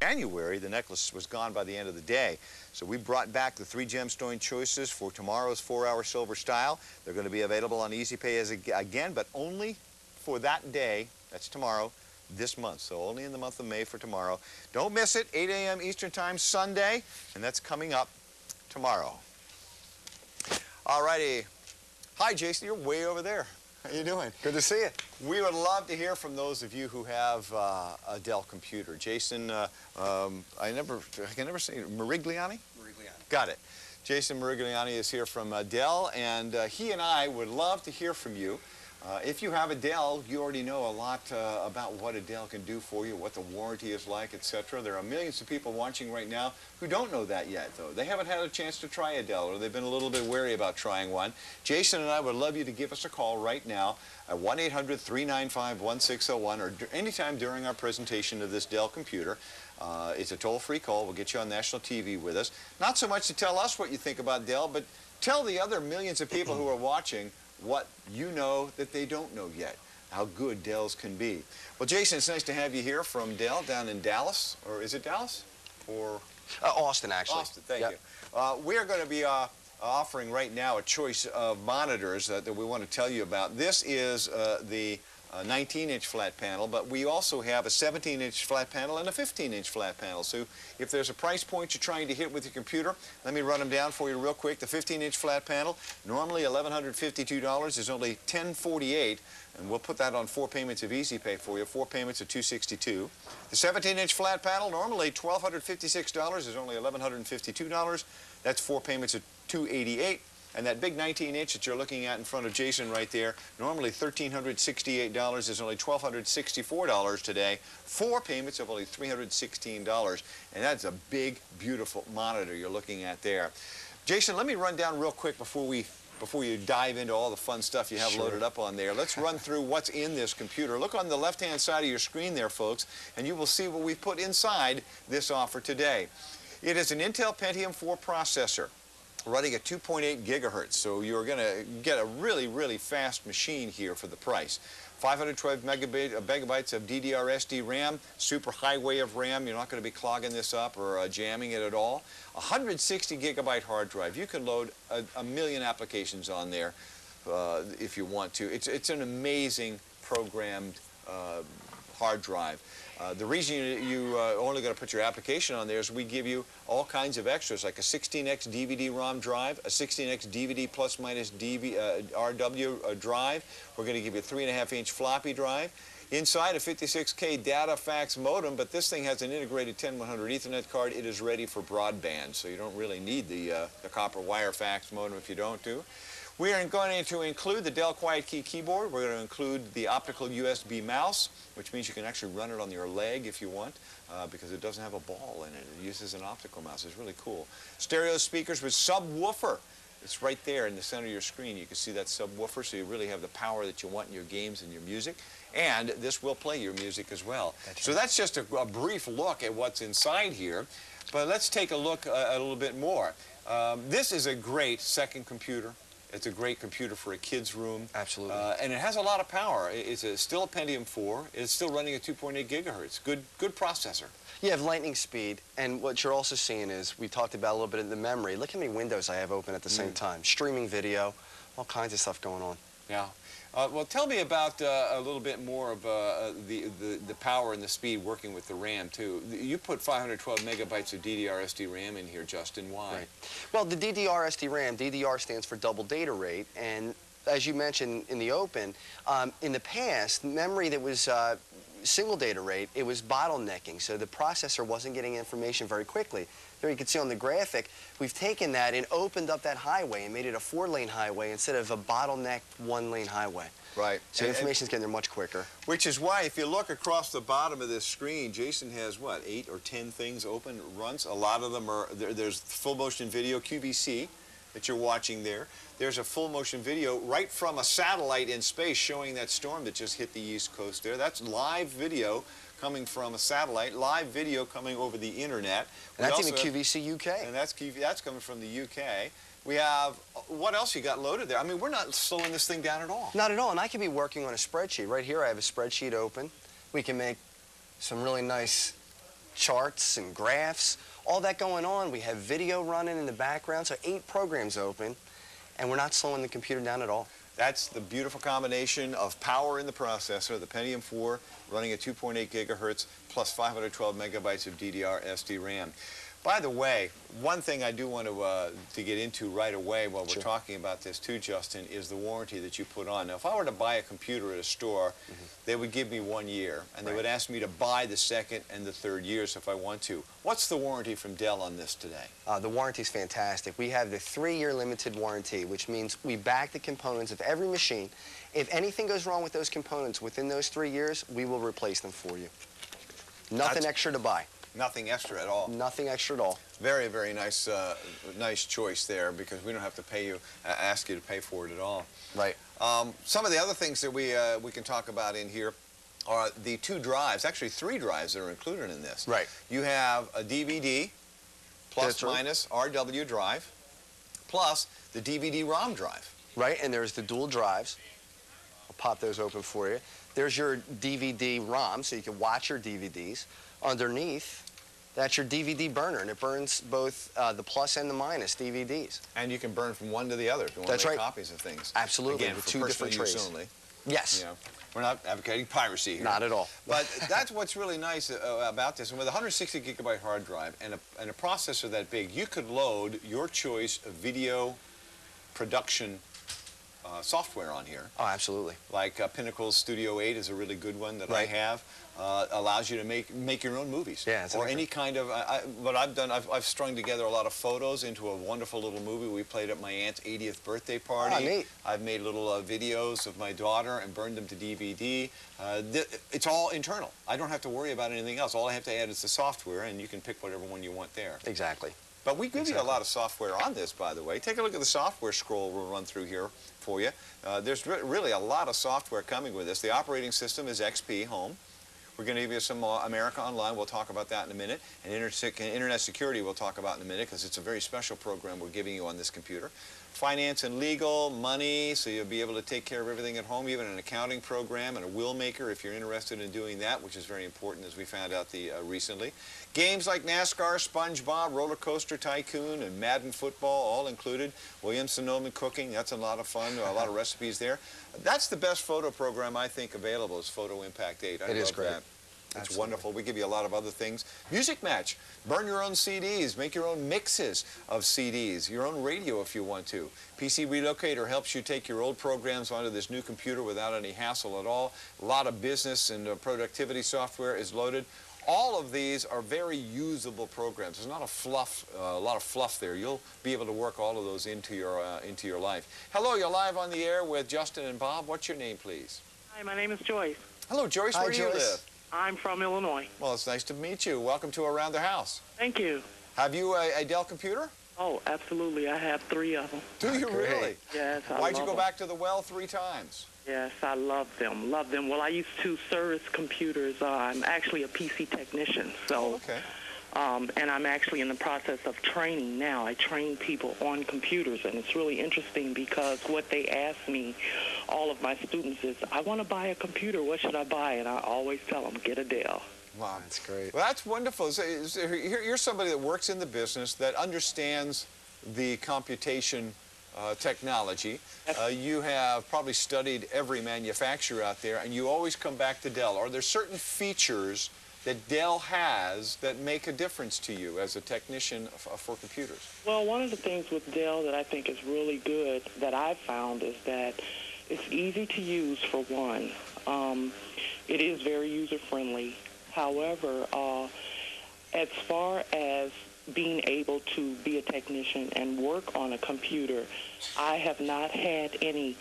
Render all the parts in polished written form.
January, the necklace was gone by the end of the day. So we brought back the 3 gemstone choices for tomorrow's 4-hour silver style. They're going to be available on Easy Pay again, but only for that day. That's tomorrow, this month. So only in the month of May for tomorrow. Don't miss it, 8 a.m. Eastern Time Sunday, and that's coming up tomorrow. All righty. Hi, Jason. You're way over there. How you doing? Good to see you. We would love to hear from those of you who have a Dell computer. Jason, I can never say Mirigliani? Mirigliani. Got it. Jason Mirigliani is here from Dell, and he and I would love to hear from you. If you have a Dell, you already know a lot about what a Dell can do for you, what the warranty is like, etc. There are millions of people watching right now who don't know that yet, though. They haven't had a chance to try a Dell, or they've been a little bit wary about trying one. Jason and I would love you to give us a call right now at 1-800-395-1601, or anytime during our presentation of this Dell computer. It's a toll-free call. We'll get you on national TV with us. Not so much to tell us what you think about Dell, but tell the other millions of people who are watching what you know that they don't know yet, how good Dells can be. Well, Jason, it's nice to have you here from Dell down in Dallas, or is it Dallas? Or Austin, actually. Austin, thank you. We are going to be offering right now a choice of monitors that we want to tell you about. This is the 19-inch flat panel, but we also have a 17-inch flat panel and a 15-inch flat panel. So if there's a price point you're trying to hit with your computer, let me run them down for you real quick. The 15-inch flat panel, normally $1,152, is only $1,048, and we'll put that on 4 payments of Easy Pay for you, 4 payments of $262. The 17-inch flat panel, normally $1,256, is only $1,152. That's 4 payments of $288. And that big 19-inch that you're looking at in front of Jason right there, normally $1,368, is only $1,264 today. 4 payments of only $316. And that's a big, beautiful monitor you're looking at there. Jason, let me run down real quick before you dive into all the fun stuff you have loaded up on there. Let's run through what's in this computer. Look on the left-hand side of your screen there, folks, and you will see what we've put inside this offer today. It is an Intel Pentium 4 processor, running at 2.8 gigahertz, so you're going to get a really, really fast machine here for the price. 512 megabytes of DDR-SD RAM, super highway of RAM. You're not going to be clogging this up or jamming it at all. 160 gigabyte hard drive. You can load a million applications on there if you want to. It's an amazing programmed hard drive. The reason you only going to put your application on there is we give you all kinds of extras, like a 16x DVD-ROM drive, a 16x DVD plus minus RW drive. We're going to give you a 3.5-inch floppy drive. Inside, a 56K data fax modem, but this thing has an integrated 10100 Ethernet card. It is ready for broadband, so you don't really need the copper wire fax modem if you don't do. We are going to include the Dell Quiet Key keyboard. We're going to include the optical USB mouse, which means you can actually run it on your leg if you want, because it doesn't have a ball in it. It uses an optical mouse. It's really cool. Stereo speakers with subwoofer. It's right there in the center of your screen. You can see that subwoofer, so you really have the power that you want in your games and your music. And this will play your music as well. So that's just a brief look at what's inside here. But let's take a look a little bit more. This is a great second computer. It's a great computer for a kid's room. Absolutely. And it has a lot of power. It's still a Pentium 4. It's still running at 2.8 gigahertz. Good processor. You have lightning speed, and what you're also seeing is, we talked about a little bit of the memory. Look how many windows I have open at the same time. Streaming video, all kinds of stuff going on. Yeah. Well, tell me about a little bit more of the power and the speed working with the RAM, too. You put 512 megabytes of DDR-SD RAM in here, Justin. Why? Right. Well, the DDR-SD RAM, DDR stands for double data rate, and as you mentioned in the open, in the past, memory that was single data rate, it was bottlenecking, so the processor wasn't getting information very quickly. There you can see on the graphic, we've taken that and opened up that highway and made it a 4-lane highway instead of a bottlenecked 1-lane highway. Right. So information's getting there much quicker. Which is why, if you look across the bottom of this screen, Jason has, what, 8 or 10 things open at once? A lot of them are, there's full motion video, QVC, that you're watching there. There's a full motion video right from a satellite in space showing that storm that just hit the East Coast there. That's live video coming from a satellite, live video coming over the internet. And that's even QVC UK. And that's coming from the UK. We have, what else you got loaded there? I mean, we're not slowing this thing down at all. Not at all, and I could be working on a spreadsheet. Right here I have a spreadsheet open. We can make some really nice charts and graphs, all that going on. We have video running in the background, so 8 programs open, and we're not slowing the computer down at all. That's the beautiful combination of power in the processor, the Pentium 4 running at 2.8 gigahertz plus 512 megabytes of DDR SD RAM. By the way, one thing I do want to get into right away while we're talking about this too, Justin, is the warranty that you put on. Now, if I were to buy a computer at a store, they would give me 1 year, and they would ask me to buy the second and the third years if I want to. What's the warranty from Dell on this today? The warranty's fantastic. We have the 3-year limited warranty, which means we back the components of every machine. If anything goes wrong with those components within those 3 years, we will replace them for you. Nothing extra to buy. Nothing extra at all. Nothing extra at all. Very, very nice, nice choice there, because we don't have to pay you, ask you to pay for it at all. Right. Some of the other things that we can talk about in here are the 2 drives, actually 3 drives that are included in this. Right. You have a DVD plus minus RW drive, plus the DVD-ROM drive. Right, and there's the dual drives. I'll pop those open for you. There's your DVD-ROM, so you can watch your DVDs. Underneath, that's your DVD burner, and it burns both the plus and the minus DVDs. And you can burn from one to the other if you want to make copies of things. Absolutely, Again, with for 2 different personal trays. use only. Yes. You know, we're not advocating piracy here. Not at all. But that's what's really nice about this. And with a 160 gigabyte hard drive and a processor that big, you could load your choice of video production software on here. Oh, absolutely. Like Pinnacle's Studio 8 is a really good one that I have. Allows you to make your own movies. Yeah, it's or any kind of, what I've done, I've strung together a lot of photos into a wonderful little movie we played at my aunt's 80th birthday party. Oh, neat. I've made little videos of my daughter and burned them to DVD. It's all internal. I don't have to worry about anything else. All I have to add is the software, and you can pick whatever one you want there. Exactly. But we give you a lot of software on this, by the way. Take a look at the software scroll we'll run through here for you. There's really a lot of software coming with this. The operating system is XP Home. We're going to give you some America Online. We'll talk about that in a minute. And Internet Security we'll talk about in a minute, because it's a very special program we're giving you on this computer. Finance and legal, money, so you'll be able to take care of everything at home, even an accounting program and a will maker if you're interested in doing that, which is very important, as we found out recently. Games like NASCAR, SpongeBob, Roller Coaster Tycoon, and Madden Football, all included. Williams-Sonoma Cooking, that's a lot of fun, a lot of recipes there. That's the best photo program I think available is Photo Impact 8. It is great. That. It's wonderful. We give you a lot of other things. Music Match. Burn your own CDs. Make your own mixes of CDs. Your own radio if you want to. PC Relocator helps you take your old programs onto this new computer without any hassle at all. A lot of business and productivity software is loaded. All of these are very usable programs. There's not a lot of fluff there. You'll be able to work all of those into your life. Hello, you're live on the air with Justin and Bob. What's your name, please? Hi, my name is Joyce. Hello, Joyce. Where do you live? I'm from Illinois. Well, it's nice to meet you. Welcome to Around the House. Thank you. Have you a Dell computer? Oh, absolutely. I have 3 of them. Do you really? Yes, I Why'd you love go them. back to the well 3 times? Yes, I love them. Love them. Well, I used to service computers. I'm actually a PC technician. So, okay. And I'm actually in the process of training now. I train people on computers, and it's really interesting because what they ask me, all of my students, is, I want to buy a computer. What should I buy? And I always tell them, get a Dell. Wow, that's great. Well, that's wonderful. So, you're somebody that works in the business, that understands the computation technology. You have probably studied every manufacturer out there, and you always come back to Dell. Are there certain features that Dell has that make a difference to you as a technician for computers? Well, one of the things with Dell that I think is really good that I've found is that it's easy to use, for one. It is very user-friendly. However, as far as being able to be a technician and work on a computer, I have not had any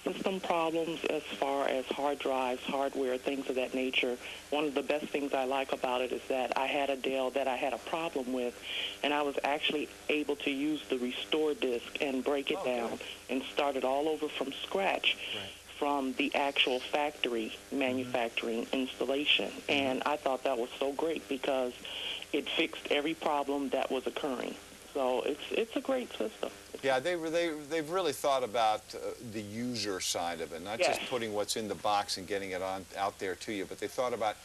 system problems as far as hard drives, hardware, things of that nature. One of the best things I like about it is that I had a Dell that I had a problem with, and I was actually able to use the restore disk and break it down and start it all over from scratch. From the actual factory manufacturing installation. And I thought that was so great because it fixed every problem that was occurring. So it's a great system. Yeah, they've really thought about the user side of it, not just putting what's in the box and getting it out there to you, but they thought about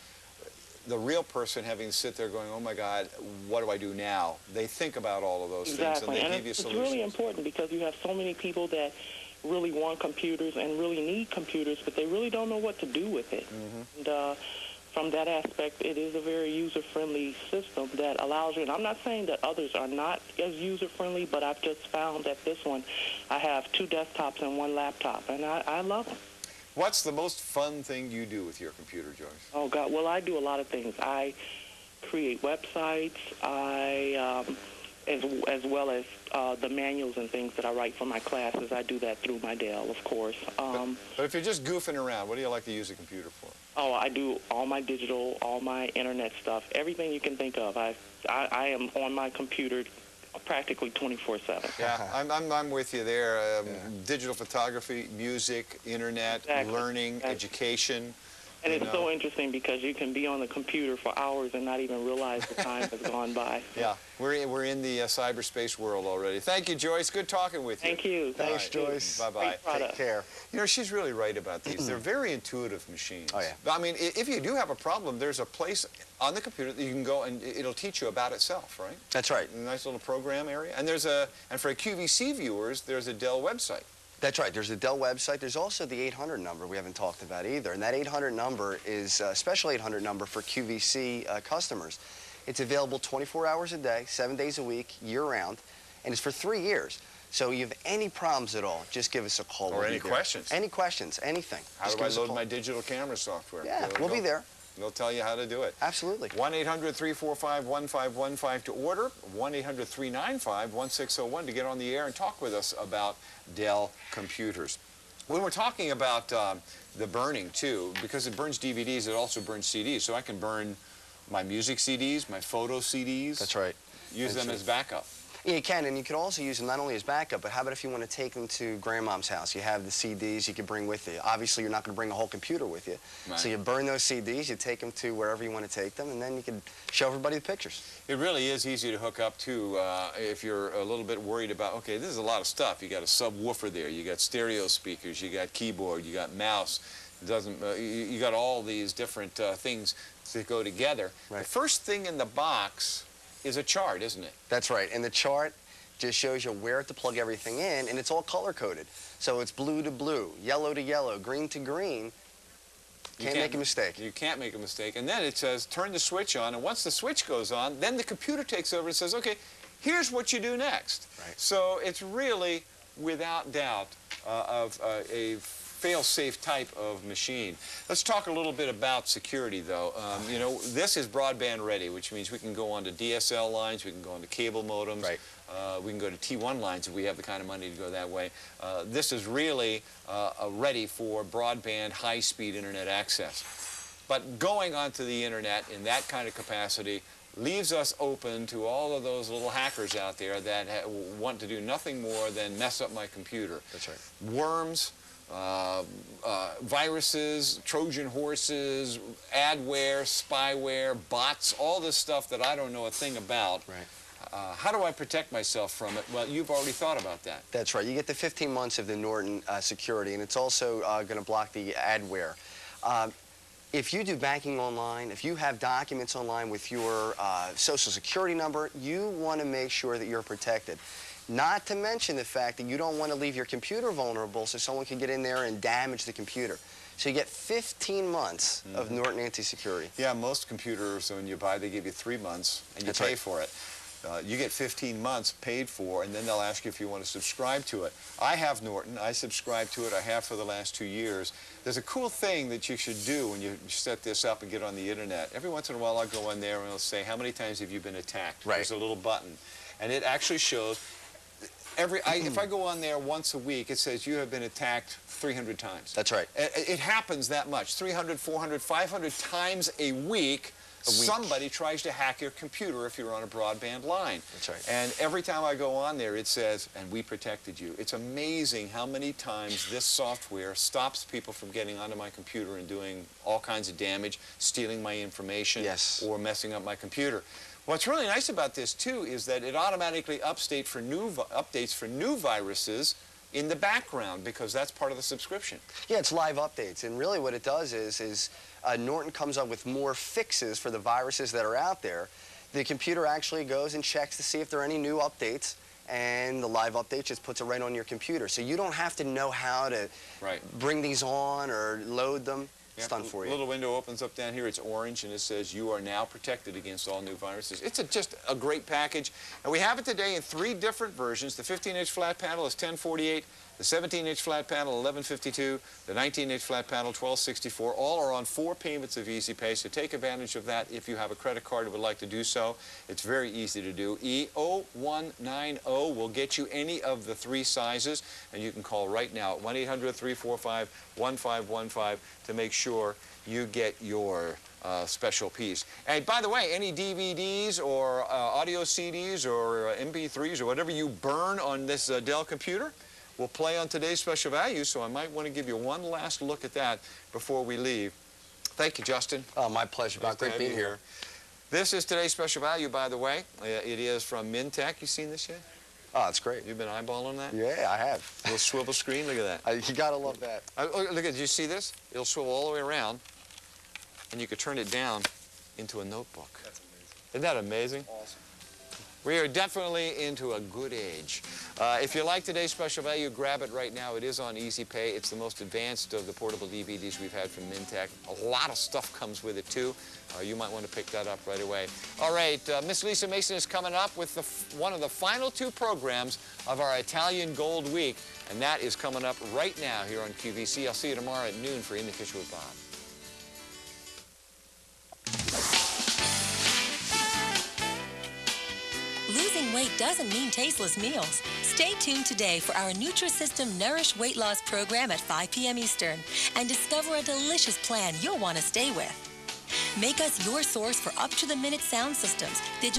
the real person having to sit there going, oh my God, what do I do now? They think about all of those things and they give you it's solutions. really important because you have so many people that really want computers and really need computers, but they really don't know what to do with it. And from that aspect, it is a very user-friendly system that allows you, and I'm not saying that others are not as user-friendly, but I've just found that this one, I have 2 desktops and 1 laptop, and I love them. What's the most fun thing you do with your computer, Joyce? Oh, God. Well, I do a lot of things. I create websites. As well as the manuals and things that I write for my classes. I do that through my Dell, of course. But if you're just goofing around, what do you like to use a computer for? Oh, I do all my digital, all my internet stuff, everything you can think of. I am on my computer practically 24/7. Yeah, I'm with you there. Digital photography, music, internet, learning, education. And it's so interesting because you can be on the computer for hours and not even realize the time has gone by. Yeah, we're in the cyberspace world already. Thank you, Joyce. Good talking with you. Thank you. Thanks, Joyce. Bye-bye. Take care. You know, she's really right about these. They're very intuitive machines. Oh, yeah. I mean, if you do have a problem, there's a place on the computer that you can go and it'll teach you about itself, right? That's right. A nice little program area. And and for QVC viewers, there's a Dell website. That's right. There's a Dell website. There's also the 800 number we haven't talked about either. And that 800 number is a special 800 number for QVC customers. It's available 24 hours a day, 7 days a week, year-round, and it's for 3 years. So you have any problems at all, just give us a call. Or any questions. Any questions, anything. How do I load my digital camera software? Yeah, we'll be there. They'll tell you how to do it. Absolutely. 1-800-345-1515 to order, 1-800-395-1601 to get on the air and talk with us about Dell computers. When we're talking about the burning, too, because it burns DVDs, it also burns CDs. So I can burn my music CDs, my photo CDs. That's right. Use them as backup. Yeah, you can, and you can also use them not only as backup, but how about if you want to take them to grandmom's house? You have the CDs you can bring with you. Obviously, you're not going to bring a whole computer with you. Right. So you burn those CDs, you take them to wherever you want to take them, and then you can show everybody the pictures. It really is easy to hook up to if you're a little bit worried about, okay, this is a lot of stuff. You got a subwoofer there, you got stereo speakers, you got keyboard, you got mouse. You got all these different things that go together. Right. The first thing in the box is a chart, isn't it? That's right, and the chart just shows you where to plug everything in, and it's all color-coded. So it's blue to blue, yellow to yellow, green to green. Can't make a mistake. You can't make a mistake. And then it says, turn the switch on, and once the switch goes on, then the computer takes over and says, okay, here's what you do next. Right. So it's really, without doubt, of a fail-safe type of machine. Let's talk a little bit about security, though. You know, this is broadband ready, which means we can go onto DSL lines, we can go onto cable modems, right. We can go to T1 lines if we have the kind of money to go that way. This is really ready for broadband, high-speed internet access. But going onto the internet in that kind of capacity leaves us open to all of those little hackers out there that want to do nothing more than mess up my computer. That's right. Worms, viruses, Trojan horses, adware, spyware, bots, all this stuff that I don't know a thing about. Right. How do I protect myself from it? Well, you've already thought about that. That's right. You get the 15 months of the Norton security, and it's also going to block the adware. If you do banking online, if you have documents online with your social security number, you want to make sure that you're protected. Not to mention the fact that you don't want to leave your computer vulnerable so someone can get in there and damage the computer. So you get 15 months of Norton anti-security. Yeah, most computers, when you buy, they give you 3 months, and you pay for it. You get 15 months paid for, and then they'll ask you if you want to subscribe to it. I have Norton. I subscribe to it. I have for the last 2 years. There's a cool thing that you should do when you set this up and get on the internet. Every once in a while, I'll go in there and it'll say, how many times have you been attacked? Right. There's a little button, and it actually shows if I go on there once a week, it says you have been attacked 300 times. That's right. It happens that much, 300, 400, 500 times a week. Somebody tries to hack your computer if you're on a broadband line. That's right. And every time I go on there, it says, and we protected you. It's amazing how many times this software stops people from getting onto my computer and doing all kinds of damage, stealing my information, yes, or messing up my computer. What's really nice about this, too, is that it automatically updates for new viruses in the background because that's part of the subscription. Yeah, it's live updates, and really what it does is Norton comes up with more fixes for the viruses that are out there. The computer actually goes and checks to see if there are any new updates, and the live update just puts it right on your computer. So you don't have to know how to bring these on or load them. It's done for you. A little window opens up down here. It's orange, and it says you are now protected against all new viruses. It's just a great package. And we have it today in 3 different versions. The 15-inch flat panel is $1048. The 17-inch flat panel, $1152. The 19-inch flat panel, $1264. All are on 4 payments of Easy Pay, so take advantage of that if you have a credit card and would like to do so. It's very easy to do. E0190 will get you any of the 3 sizes, and you can call right now at 1-800-345-1515 to make sure you get your special piece. And by the way, any DVDs or audio CDs or MP3s or whatever you burn on this Dell computer will play on today's special value, so I might want to give you one last look at that before we leave. Thank you, Justin. Oh, my pleasure. Nice Great being here. This is today's special value, by the way. It is from Mintech. You seen this yet? Oh, that's great. You've been eyeballing that? Yeah, I have. Little swivel screen. Look at that. You gotta love that. Look at. Did you see this? It'll swivel all the way around, and you could turn it down into a notebook. That's amazing. Isn't that amazing? Awesome. We are definitely into a good age. If you like today's special value, grab it right now. It is on Easy Pay. It's the most advanced of the portable DVDs we've had from Mintech. A lot of stuff comes with it, too. You might want to pick that up right away. All right, Miss Lisa Mason is coming up with one of the final 2 programs of our Italian Gold Week, and that is coming up right now here on QVC. I'll see you tomorrow at noon for In the Kitchen with Bob. Losing weight doesn't mean tasteless meals. Stay tuned today for our Nutrisystem Nourish Weight Loss program at 5 p.m. Eastern and discover a delicious plan you'll want to stay with. Make us your source for up-to-the-minute sound systems, digital